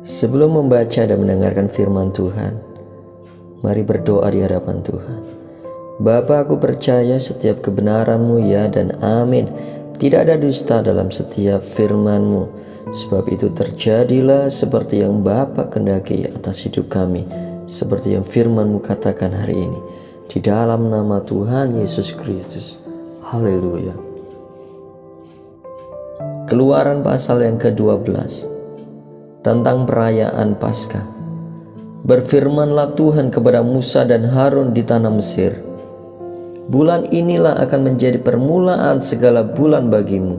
Sebelum membaca dan mendengarkan firman Tuhan, mari berdoa di hadapan Tuhan. Bapa, aku percaya setiap kebenaran-Mu ya dan amin. Tidak ada dusta dalam setiap firman-Mu. Sebab itu terjadilah seperti yang Bapa kehendaki atas hidup kami, seperti yang firman-Mu katakan hari ini. Di dalam nama Tuhan Yesus Kristus. Haleluya. Keluaran pasal yang ke-12 tentang perayaan Paskah. Berfirmanlah Tuhan kepada Musa dan Harun di tanah Mesir, bulan inilah akan menjadi permulaan segala bulan bagimu.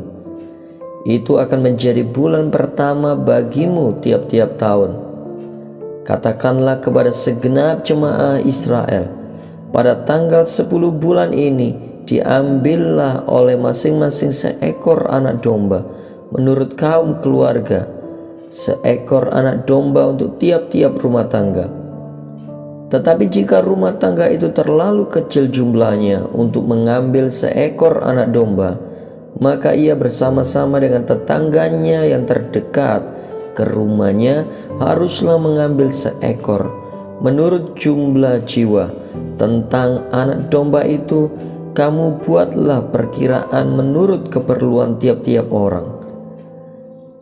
Itu akan menjadi bulan pertama bagimu tiap-tiap tahun. Katakanlah kepada segenap jemaah Israel, pada tanggal 10 bulan ini diambillah oleh masing-masing seekor anak domba menurut kaum keluarga, seekor anak domba untuk tiap-tiap rumah tangga. Tetapi jika rumah tangga itu terlalu kecil jumlahnya untuk mengambil seekor anak domba, maka ia bersama-sama dengan tetangganya yang terdekat ke rumahnya haruslah mengambil seekor menurut jumlah jiwa. Tentang anak domba itu, kamu buatlah perkiraan menurut keperluan tiap-tiap orang.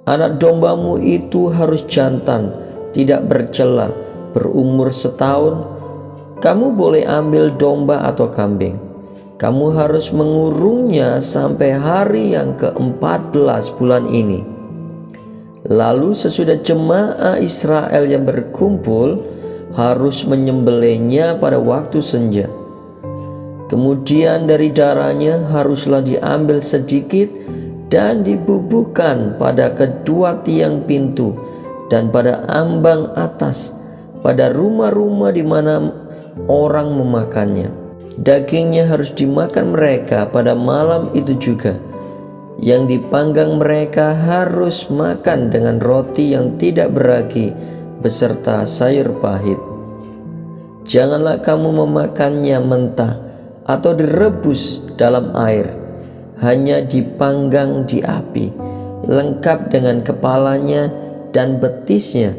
Anak dombamu itu harus jantan, tidak bercela, berumur setahun. Kamu boleh ambil domba atau kambing. Kamu harus mengurungnya sampai hari yang ke-14 bulan ini. Lalu sesudah jemaah Israel yang berkumpul harus menyembelihnya pada waktu senja. Kemudian dari darahnya haruslah diambil sedikit dan dibubuhkan pada kedua tiang pintu dan pada ambang atas, pada rumah-rumah di mana orang memakannya. Dagingnya harus dimakan mereka pada malam itu juga. Yang dipanggang mereka harus makan dengan roti yang tidak beragi beserta sayur pahit. Janganlah kamu memakannya mentah atau direbus dalam air, hanya dipanggang di api, lengkap dengan kepalanya dan betisnya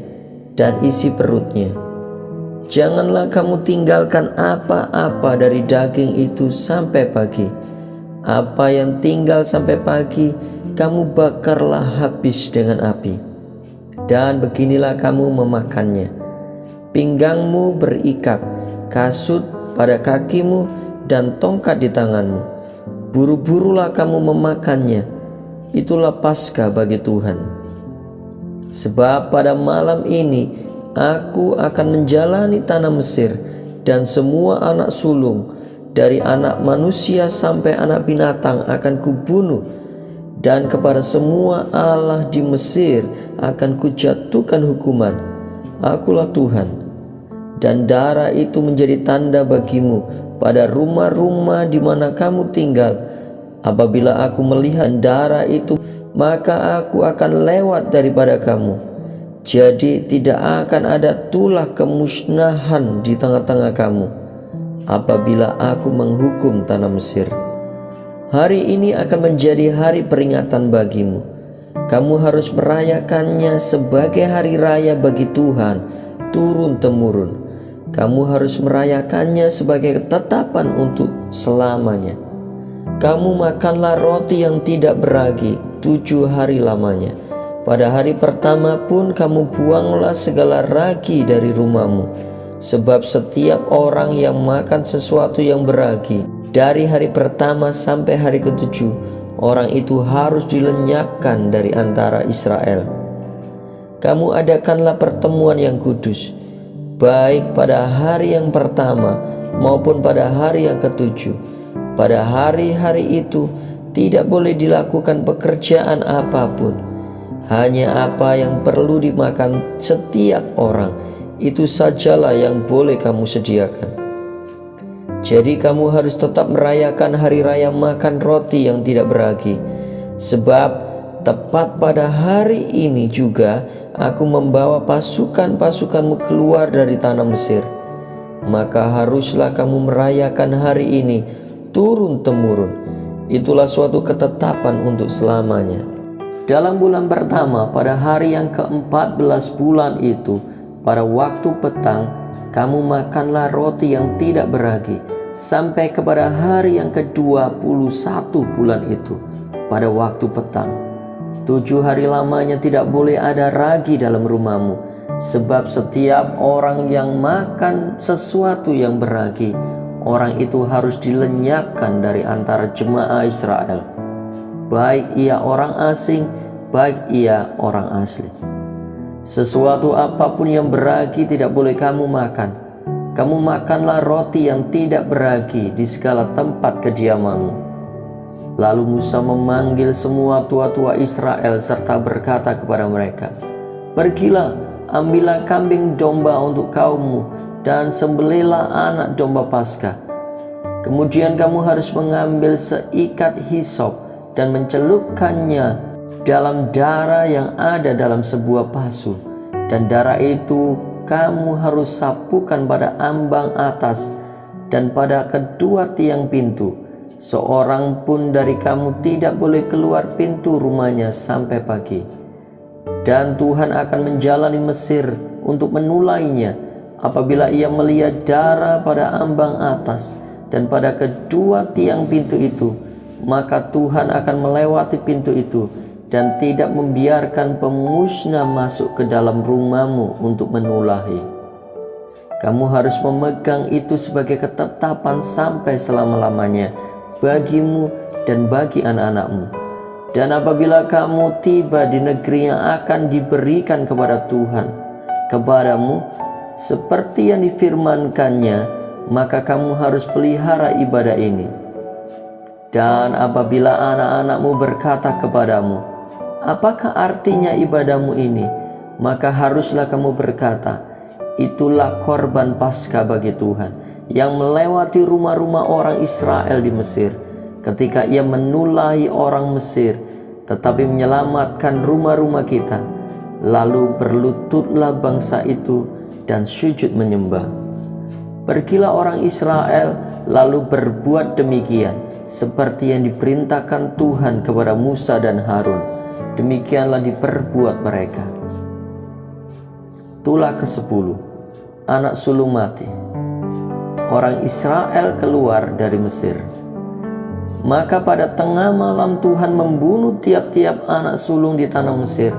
dan isi perutnya. Janganlah kamu tinggalkan apa-apa dari daging itu sampai pagi. Apa yang tinggal sampai pagi, kamu bakarlah habis dengan api. Dan beginilah kamu memakannya: pinggangmu berikat, kasut pada kakimu, dan tongkat di tanganmu. Buru-burulah kamu memakannya. Itulah Paskah bagi Tuhan. Sebab pada malam ini aku akan menjalani tanah Mesir, dan semua anak sulung dari anak manusia sampai anak binatang akan kubunuh, dan kepada semua allah di Mesir akan kujatuhkan hukuman. Akulah Tuhan. Dan darah itu menjadi tanda bagimu pada rumah-rumah di mana kamu tinggal. Apabila aku melihat darah itu, maka aku akan lewat daripada kamu. Jadi tidak akan ada tulah kemusnahan di tengah-tengah kamu apabila aku menghukum tanah Mesir. Hari ini akan menjadi hari peringatan bagimu. Kamu harus merayakannya sebagai hari raya bagi Tuhan turun-temurun. Kamu harus merayakannya sebagai ketetapan untuk selamanya. Kamu makanlah roti yang tidak beragi 7 hari lamanya. Pada hari pertama pun kamu buanglah segala ragi dari rumahmu. Sebab setiap orang yang makan sesuatu yang beragi dari hari pertama sampai hari ke-7, orang itu harus dilenyapkan dari antara Israel. Kamu adakanlah pertemuan yang kudus, baik pada hari yang pertama maupun pada hari yang ke-7. Pada hari-hari itu tidak boleh dilakukan pekerjaan apapun. Hanya apa yang perlu dimakan setiap orang, itu sajalah yang boleh kamu sediakan. Jadi kamu harus tetap merayakan hari raya makan roti yang tidak beragi. Sebab tepat pada hari ini juga aku membawa pasukan-pasukanmu keluar dari tanah Mesir. Maka haruslah kamu merayakan hari ini turun-temurun. Itulah suatu ketetapan untuk selamanya. Dalam bulan pertama, pada hari yang ke-14 bulan itu, pada waktu petang, kamu makanlah roti yang tidak beragi, sampai kepada hari yang ke-21 bulan itu, pada waktu petang. 7 hari lamanya tidak boleh ada ragi dalam rumahmu, sebab setiap orang yang makan sesuatu yang beragi, orang itu harus dilenyapkan dari antara jemaah Israel, baik ia orang asing, baik ia orang asli. Sesuatu apapun yang beragi tidak boleh kamu makan. Kamu makanlah roti yang tidak beragi di segala tempat kediamanmu. Lalu Musa memanggil semua tua-tua Israel serta berkata kepada mereka, "Pergilah, ambillah kambing domba untuk kaummu dan sembelihlah anak domba Paskah. Kemudian kamu harus mengambil seikat hisop dan mencelupkannya dalam darah yang ada dalam sebuah pasu, dan darah itu kamu harus sapukan pada ambang atas dan pada kedua tiang pintu. Seorang pun dari kamu tidak boleh keluar pintu rumahnya sampai pagi. Dan Tuhan akan menjalani Mesir untuk menulainya. Apabila ia melihat darah pada ambang atas dan pada kedua tiang pintu itu, maka Tuhan akan melewati pintu itu dan tidak membiarkan pemusnah masuk ke dalam rumahmu untuk menulahi. Kamu harus memegang itu sebagai ketetapan sampai selama-lamanya bagimu dan bagi anak-anakmu. Dan apabila kamu tiba di negeri yang akan diberikan kepada Tuhan kepadamu, seperti yang difirmankannya, maka kamu harus pelihara ibadah ini. Dan apabila anak-anakmu berkata kepadamu, apakah artinya ibadahmu ini? Maka haruslah kamu berkata, itulah korban Paskah bagi Tuhan, yang melewati rumah-rumah orang Israel di Mesir, ketika ia menulahi orang Mesir, tetapi menyelamatkan rumah-rumah kita. Lalu berlututlah bangsa itu dan sujud menyembah. Pergilah orang Israel lalu berbuat demikian, seperti yang diperintahkan Tuhan kepada Musa dan Harun. Demikianlah diperbuat mereka. Tulah ke-10, anak sulung mati. Orang Israel keluar dari Mesir. Maka pada tengah malam Tuhan membunuh tiap-tiap anak sulung di tanah Mesir,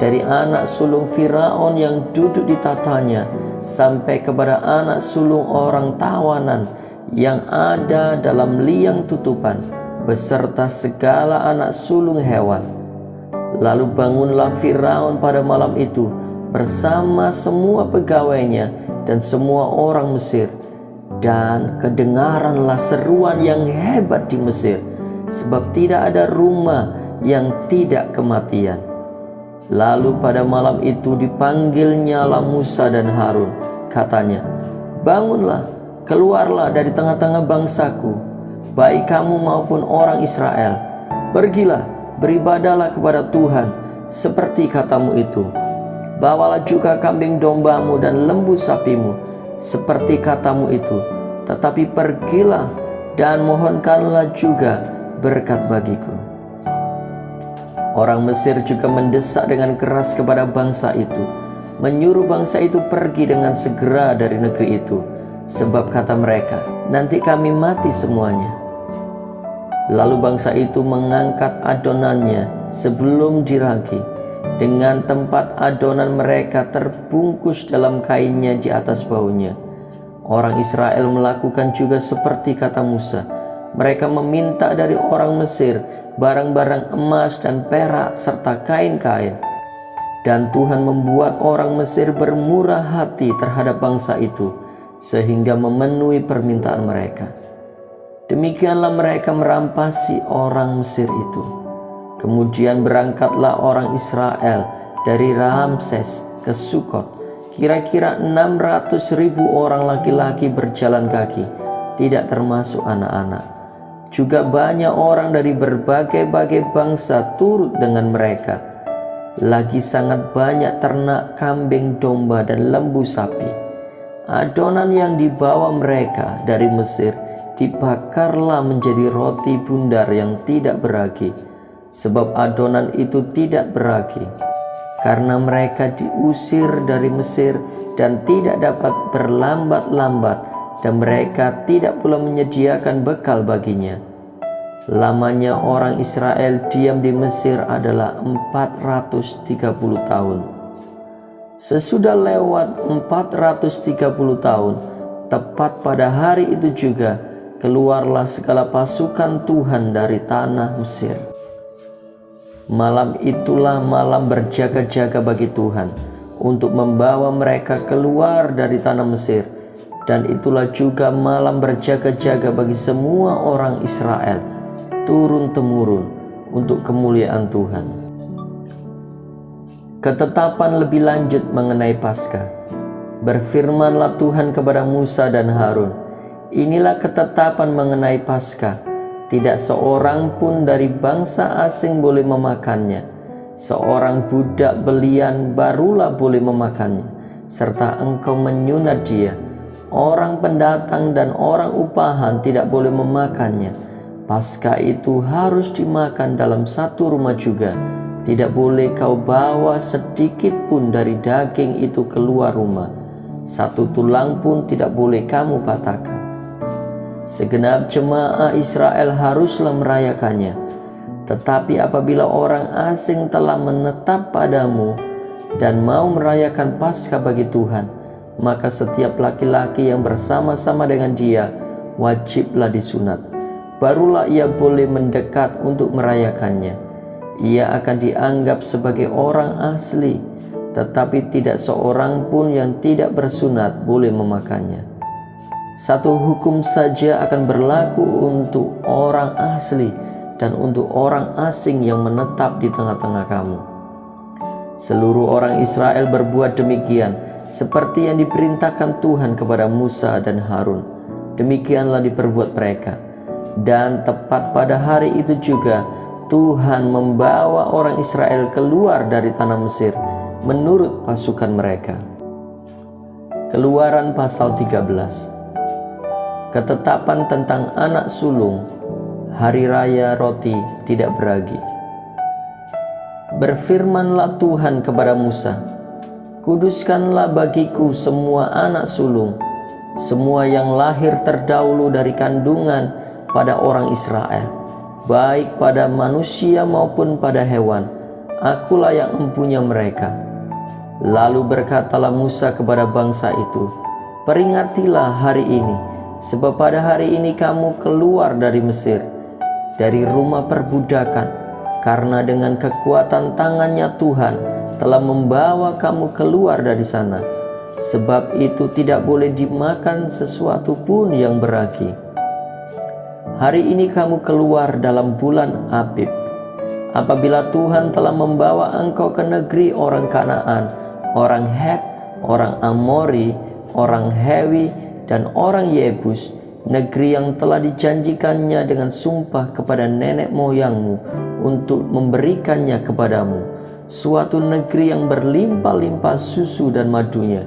dari anak sulung Firaun yang duduk di tatanya, sampai kepada anak sulung orang tawanan yang ada dalam liang tutupan, beserta segala anak sulung hewan. Lalu bangunlah Firaun pada malam itu bersama semua pegawainya dan semua orang Mesir. Dan kedengaranlah seruan yang hebat di Mesir, sebab tidak ada rumah yang tidak kematian. Lalu pada malam itu dipanggilnyalah Musa dan Harun. Katanya, bangunlah, keluarlah dari tengah-tengah bangsaku, baik kamu maupun orang Israel. Pergilah, beribadahlah kepada Tuhan, seperti katamu itu. Bawalah juga kambing dombamu dan lembu sapimu, seperti katamu itu. Tetapi pergilah dan mohonkanlah juga berkat bagiku. Orang Mesir juga mendesak dengan keras kepada bangsa itu, menyuruh bangsa itu pergi dengan segera dari negeri itu, sebab kata mereka, nanti kami mati semuanya. Lalu bangsa itu mengangkat adonannya sebelum diragi, dengan tempat adonan mereka terbungkus dalam kainnya di atas baunya. Orang Israel melakukan juga seperti kata Musa. Mereka meminta dari orang Mesir barang-barang emas dan perak serta kain-kain. Dan Tuhan membuat orang Mesir bermurah hati terhadap bangsa itu, sehingga memenuhi permintaan mereka. Demikianlah mereka merampasi orang Mesir itu. Kemudian berangkatlah orang Israel dari Ramses ke Sukot. Kira-kira 600.000 orang laki-laki berjalan kaki, tidak termasuk anak-anak. Juga banyak orang dari berbagai-bagai bangsa turut dengan mereka. Lagi sangat banyak ternak kambing domba dan lembu sapi. Adonan yang dibawa mereka dari Mesir dibakarlah menjadi roti bundar yang tidak beragi, sebab adonan itu tidak beragi, karena mereka diusir dari Mesir dan tidak dapat berlambat-lambat, dan mereka tidak pula menyediakan bekal baginya. Lamanya orang Israel diam di Mesir adalah 430 tahun. Sesudah lewat 430 tahun, tepat pada hari itu juga, keluarlah segala pasukan Tuhan dari tanah Mesir. Malam itulah malam berjaga-jaga bagi Tuhan untuk membawa mereka keluar dari tanah Mesir, dan itulah juga malam berjaga-jaga bagi semua orang Israel turun-temurun untuk kemuliaan Tuhan. Ketetapan lebih lanjut mengenai Paskah. Berfirmanlah Tuhan kepada Musa dan Harun, inilah ketetapan mengenai Paskah. Tidak seorang pun dari bangsa asing boleh memakannya. Seorang budak belian barulah boleh memakannya, serta engkau menyunat dia. Orang pendatang dan orang upahan tidak boleh memakannya. Paskah itu harus dimakan dalam satu rumah juga. Tidak boleh kau bawa sedikit pun dari daging itu keluar rumah. Satu tulang pun tidak boleh kamu patahkan. Segenap jemaah Israel haruslah merayakannya. Tetapi apabila orang asing telah menetap padamu dan mau merayakan Paskah bagi Tuhan, maka setiap laki-laki yang bersama-sama dengan dia wajiblah disunat. Barulah ia boleh mendekat untuk merayakannya. Ia akan dianggap sebagai orang asli, tetapi tidak seorang pun yang tidak bersunat boleh memakannya. Satu hukum saja akan berlaku untuk orang asli dan untuk orang asing yang menetap di tengah-tengah kamu. Seluruh orang Israel berbuat demikian, seperti yang diperintahkan Tuhan kepada Musa dan Harun. Demikianlah diperbuat mereka. Dan tepat pada hari itu juga, Tuhan membawa orang Israel keluar dari tanah Mesir menurut pasukan mereka. Keluaran pasal 13. Ketetapan tentang anak sulung, hari raya roti tidak beragi. Berfirmanlah Tuhan kepada Musa, kuduskanlah bagiku semua anak sulung, semua yang lahir terdahulu dari kandungan pada orang Israel, baik pada manusia maupun pada hewan. Akulah yang empunya mereka. Lalu berkatalah Musa kepada bangsa itu, peringatilah hari ini, sebab pada hari ini kamu keluar dari Mesir, dari rumah perbudakan, karena dengan kekuatan tangannya Tuhan telah membawa kamu keluar dari sana. Sebab itu tidak boleh dimakan sesuatu pun yang beragi. Hari ini kamu keluar dalam bulan Abib, apabila Tuhan telah membawa engkau ke negeri orang Kanaan, orang Het, orang Amori, orang Hewi, dan orang Yebus, negeri yang telah dijanjikannya dengan sumpah kepada nenek moyangmu untuk memberikannya kepadamu, suatu negeri yang berlimpah-limpah susu dan madunya.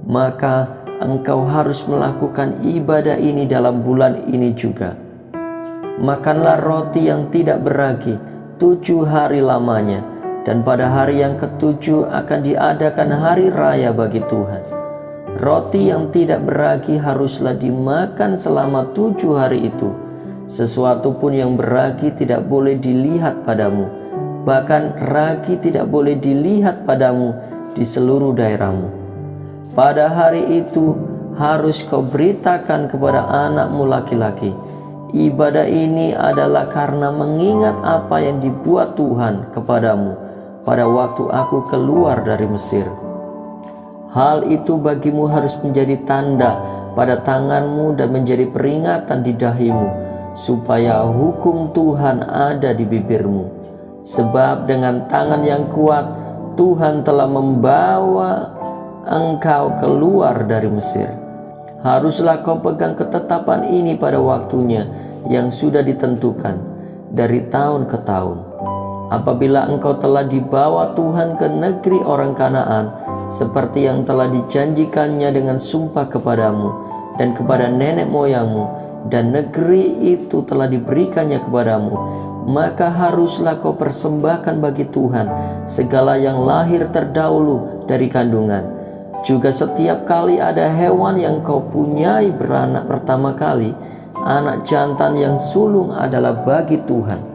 Maka engkau harus melakukan ibadah ini dalam bulan ini juga. Makanlah roti yang tidak beragi 7 hari lamanya, dan pada hari yang ke-7 akan diadakan hari raya bagi Tuhan. Roti yang tidak beragi haruslah dimakan selama 7 hari itu. Sesuatu pun yang beragi tidak boleh dilihat padamu, bahkan ragi tidak boleh dilihat padamu di seluruh daerahmu. Pada hari itu harus kau beritakan kepada anakmu laki-laki, ibadah ini adalah karena mengingat apa yang dibuat Tuhan kepadamu pada waktu aku keluar dari Mesir. Hal itu bagimu harus menjadi tanda pada tanganmu dan menjadi peringatan di dahimu, supaya hukum Tuhan ada di bibirmu. Sebab dengan tangan yang kuat Tuhan telah membawa engkau keluar dari Mesir. Haruslah kau pegang ketetapan ini pada waktunya yang sudah ditentukan dari tahun ke tahun. Apabila engkau telah dibawa Tuhan ke negeri orang Kanaan, seperti yang telah dijanjikannya dengan sumpah kepadamu dan kepada nenek moyangmu, dan negeri itu telah diberikannya kepadamu, maka haruslah kau persembahkan bagi Tuhan segala yang lahir terdahulu dari kandungan. Juga setiap kali ada hewan yang kau punyai beranak pertama kali, anak jantan yang sulung adalah bagi Tuhan.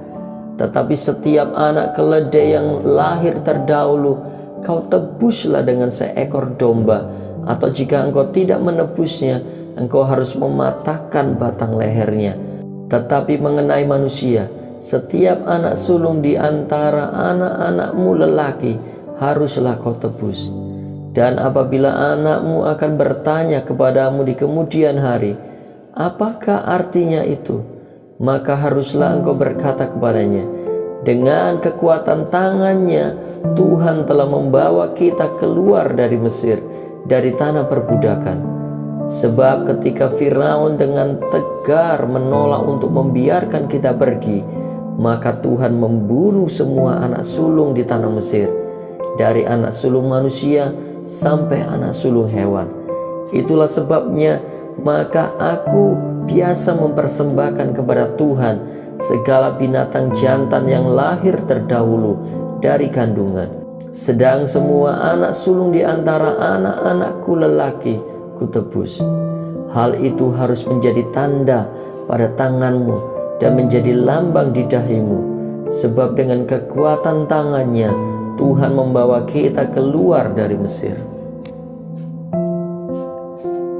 Tetapi setiap anak keledai yang lahir terdahulu, kau tebuslah dengan seekor domba, atau jika engkau tidak menebusnya, engkau harus mematahkan batang lehernya. Tetapi mengenai manusia, setiap anak sulung di antara anak-anakmu lelaki haruslah kau tebus. Dan apabila anakmu akan bertanya kepadamu di kemudian hari, apakah artinya itu? Maka haruslah engkau berkata kepadanya, dengan kekuatan tangannya Tuhan telah membawa kita keluar dari Mesir, dari tanah perbudakan. Sebab ketika Firaun dengan tegar menolak untuk membiarkan kita pergi, maka Tuhan membunuh semua anak sulung di tanah Mesir, dari anak sulung manusia sampai anak sulung hewan. Itulah sebabnya maka aku biasa mempersembahkan kepada Tuhan segala binatang jantan yang lahir terdahulu dari kandungan. Sedang semua anak sulung di antara anak-anakku lelaki kutebus. Hal itu harus menjadi tanda pada tanganmu dan menjadi lambang di dahimu, sebab dengan kekuatan tangannya Tuhan membawa kita keluar dari Mesir.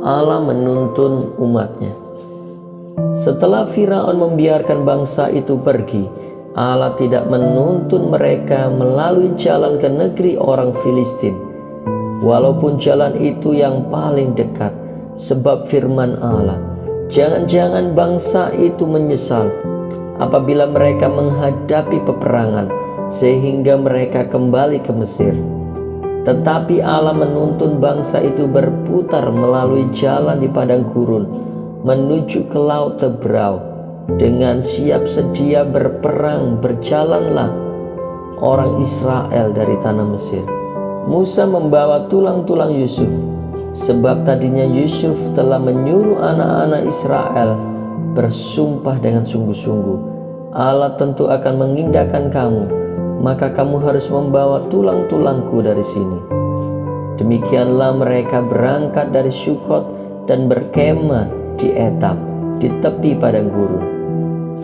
Allah menuntun umatnya. Setelah Firaun membiarkan bangsa itu pergi, Allah tidak menuntun mereka melalui jalan ke negeri orang Filistin, walaupun jalan itu yang paling dekat, sebab firman Allah, jangan-jangan bangsa itu menyesal apabila mereka menghadapi peperangan, sehingga mereka kembali ke Mesir. Tetapi Allah menuntun bangsa itu berputar melalui jalan di padang gurun menuju ke laut Tebrau. Dengan siap sedia berperang berjalanlah orang Israel dari tanah Mesir. Musa membawa tulang-tulang Yusuf, sebab tadinya Yusuf telah menyuruh anak-anak Israel bersumpah dengan sungguh-sungguh, Allah tentu akan mengindahkan kamu, maka kamu harus membawa tulang-tulangku dari sini. Demikianlah mereka berangkat dari Sukot dan berkemah di Etam, di tepi padang gurun.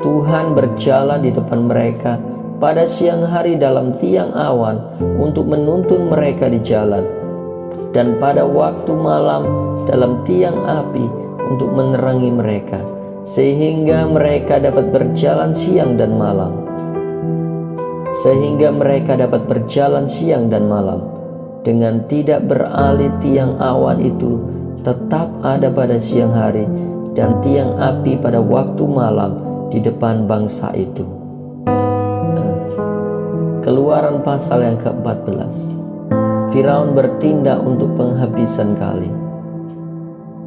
Tuhan berjalan di depan mereka pada siang hari dalam tiang awan untuk menuntun mereka di jalan, dan pada waktu malam dalam tiang api untuk menerangi mereka, sehingga mereka dapat berjalan siang dan malam. Dengan tidak beralih tiang awan itu tetap ada pada siang hari, dan tiang api pada waktu malam di depan bangsa itu. Keluaran pasal yang ke-14. Firaun bertindak untuk penghabisan kali.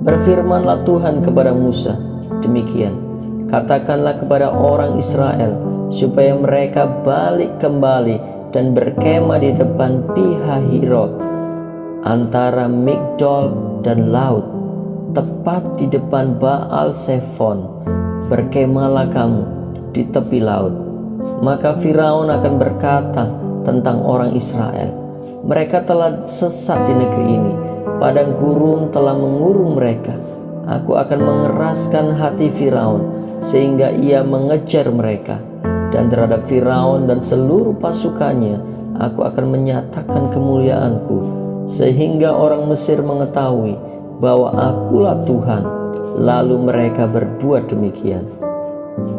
Berfirmanlah Tuhan kepada Musa, demikian, katakanlah kepada orang Israel supaya mereka balik kembali dan berkemah di depan Pi-hahirot, antara Migdol dan laut, tepat di depan Baal Zephon. Berkemahlah kamu di tepi laut. Maka Firaun akan berkata tentang orang Israel, mereka telah sesat di negeri ini, padang gurun telah mengurung mereka. Aku akan mengeraskan hati Firaun sehingga ia mengejar mereka, dan terhadap Firaun dan seluruh pasukannya aku akan menyatakan kemuliaanku, sehingga orang Mesir mengetahui bahwa akulah Tuhan. Lalu mereka berbuat demikian.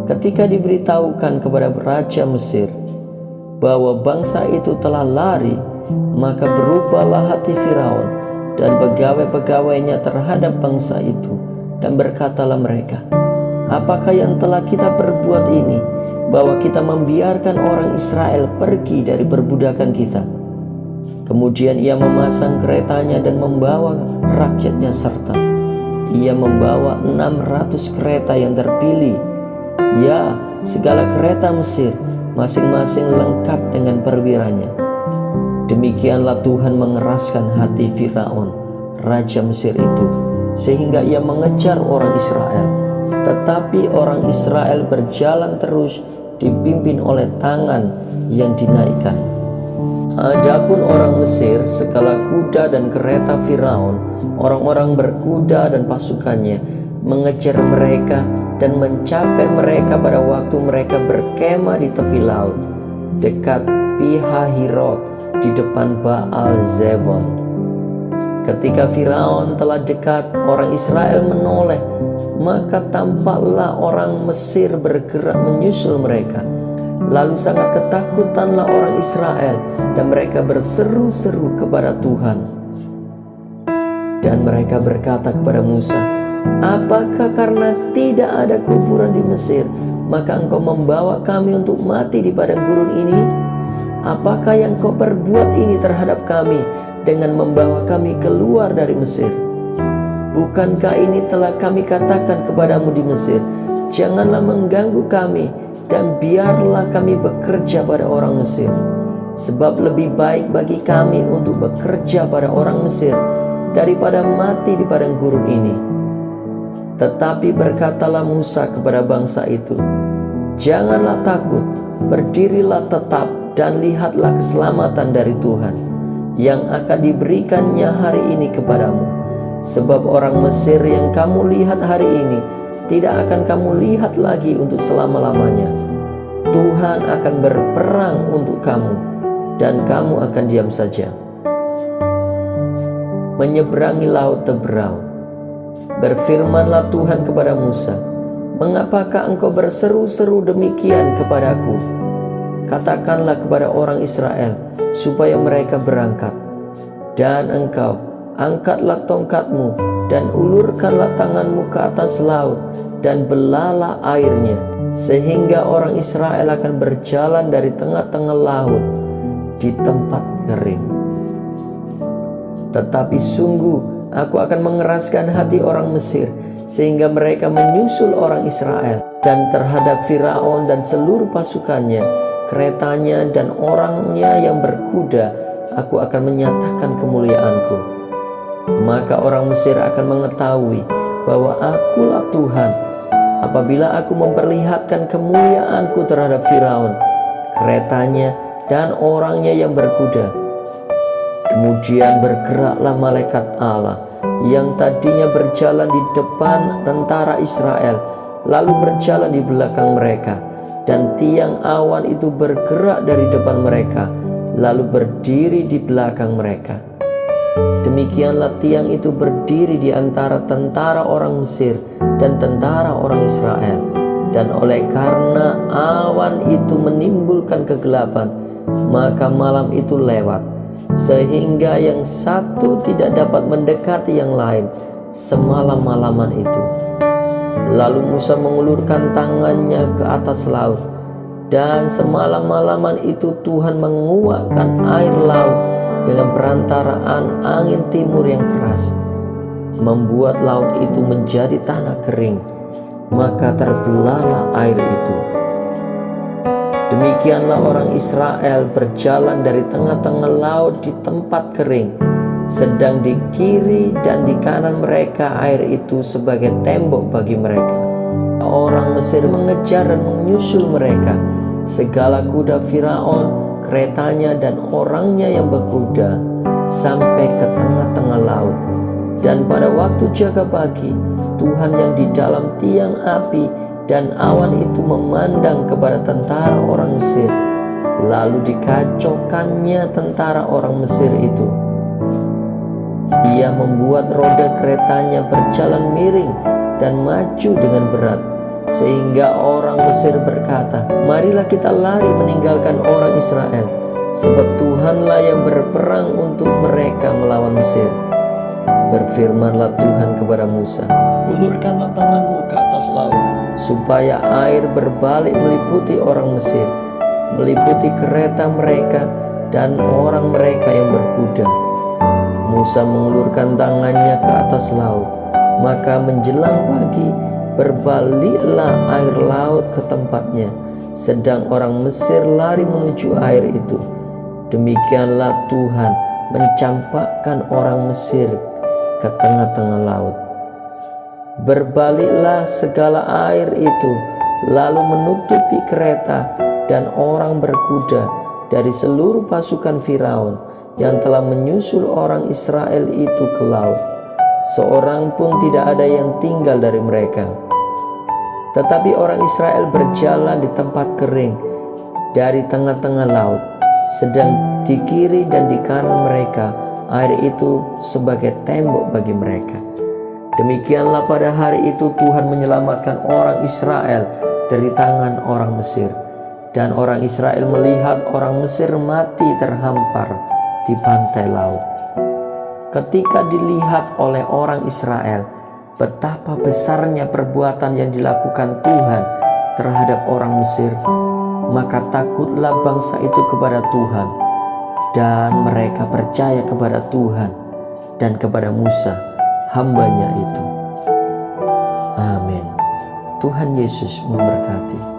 Ketika diberitahukan kepada Raja Mesir bahwa bangsa itu telah lari, maka berubahlah hati Firaun dan pegawai-pegawainya terhadap bangsa itu, dan berkatalah mereka, apakah yang telah kita perbuat ini, bahwa kita membiarkan orang Israel pergi dari perbudakan kita? Kemudian ia memasang keretanya dan membawa rakyatnya serta. Ia membawa 600 kereta yang terpilih, ya, segala kereta Mesir, masing-masing lengkap dengan perwiranya. Demikianlah Tuhan mengeraskan hati Firaun, Raja Mesir itu, sehingga ia mengejar orang Israel. Tetapi orang Israel berjalan terus dipimpin oleh tangan yang dinaikkan. Adapun orang Mesir, segala kuda dan kereta Firaun, orang-orang berkuda dan pasukannya, mengejar mereka dan mencapai mereka pada waktu mereka berkemah di tepi laut, dekat Pihahirot di depan Baal Zebon. Ketika Firaun telah dekat, orang Israel menoleh, maka tampaklah orang Mesir bergerak menyusul mereka. Lalu sangat ketakutanlah orang Israel, dan mereka berseru-seru kepada Tuhan. Dan mereka berkata kepada Musa, "Apakah karena tidak ada kuburan di Mesir, maka engkau membawa kami untuk mati di padang gurun ini? Apakah yang kau perbuat ini terhadap kami dengan membawa kami keluar dari Mesir? Bukankah ini telah kami katakan kepadamu di Mesir, janganlah mengganggu kami, dan biarlah kami bekerja pada orang Mesir. Sebab lebih baik bagi kami untuk bekerja pada orang Mesir daripada mati di padang gurun ini." Tetapi berkatalah Musa kepada bangsa itu, "Janganlah takut, berdirilah tetap dan lihatlah keselamatan dari Tuhan yang akan diberikannya hari ini kepadamu. Sebab orang Mesir yang kamu lihat hari ini tidak akan kamu lihat lagi untuk selama-lamanya. Tuhan akan berperang untuk kamu, dan kamu akan diam saja." Menyeberangi laut Teberau. Berfirmanlah Tuhan kepada Musa, "Mengapakah engkau berseru-seru demikian kepadaku? Katakanlah kepada orang Israel supaya mereka berangkat. Dan engkau angkatlah tongkatmu dan ulurkanlah tanganmu ke atas laut, dan belalah airnya, sehingga orang Israel akan berjalan dari tengah-tengah laut di tempat kering. Tetapi sungguh aku akan mengeraskan hati orang Mesir, sehingga mereka menyusul orang Israel, dan terhadap Firaun dan seluruh pasukannya, keretanya dan orangnya yang berkuda, aku akan menyatakan kemuliaanku. Maka orang Mesir akan mengetahui bahwa akulah Tuhan, apabila aku memperlihatkan kemuliaanku terhadap Firaun, keretanya dan orangnya yang berkuda." Kemudian bergeraklah malaikat Allah yang tadinya berjalan di depan tentara Israel, lalu berjalan di belakang mereka, dan tiang awan itu bergerak dari depan mereka, lalu berdiri di belakang mereka. Demikianlah tiang itu berdiri di antara tentara orang Mesir dan tentara orang Israel. Dan oleh karena awan itu menimbulkan kegelapan, maka malam itu lewat, sehingga yang satu tidak dapat mendekati yang lain semalam-malaman itu. Lalu Musa mengulurkan tangannya ke atas laut, dan semalam-malaman itu Tuhan menguakkan air laut dengan perantaraan angin timur yang keras, membuat laut itu menjadi tanah kering, maka terbelahlah air itu. Demikianlah orang Israel berjalan dari tengah-tengah laut di tempat kering, sedang di kiri dan di kanan mereka air itu sebagai tembok bagi mereka. Orang Mesir mengejar dan menyusul mereka, segala kuda Firaun, keretanya dan orangnya yang berkuda, sampai ke tengah-tengah laut. Dan pada waktu jaga pagi, Tuhan yang di dalam tiang api dan awan itu memandang kepada tentara orang Mesir, lalu dikacaukannya tentara orang Mesir itu. Ia membuat roda keretanya berjalan miring dan maju dengan berat, sehingga orang Mesir berkata, "Marilah kita lari meninggalkan orang Israel, sebab Tuhanlah yang berperang untuk mereka melawan Mesir." Berfirmanlah Tuhan kepada Musa, "Ulurkanlah tanganmu ke atas laut, supaya air berbalik meliputi orang Mesir, meliputi kereta mereka dan orang mereka yang berkuda." Musa mengulurkan tangannya ke atas laut, maka menjelang pagi berbaliklah air laut ke tempatnya, sedang orang Mesir lari menuju air itu. Demikianlah Tuhan mencampakkan orang Mesir ke tengah-tengah laut. Berbaliklah segala air itu lalu menutupi kereta dan orang berkuda dari seluruh pasukan Firaun yang telah menyusul orang Israel itu ke laut. Seorang pun tidak ada yang tinggal dari mereka. Tetapi orang Israel berjalan di tempat kering dari tengah-tengah laut, sedang di kiri dan di kanan mereka air itu sebagai tembok bagi mereka. Demikianlah pada hari itu Tuhan menyelamatkan orang Israel dari tangan orang Mesir. Dan orang Israel melihat orang Mesir mati terhampar di pantai laut. Ketika dilihat oleh orang Israel betapa besarnya perbuatan yang dilakukan Tuhan terhadap orang Mesir, maka takutlah bangsa itu kepada Tuhan, dan mereka percaya kepada Tuhan dan kepada Musa, hambanya itu. Amin. Tuhan Yesus memberkati.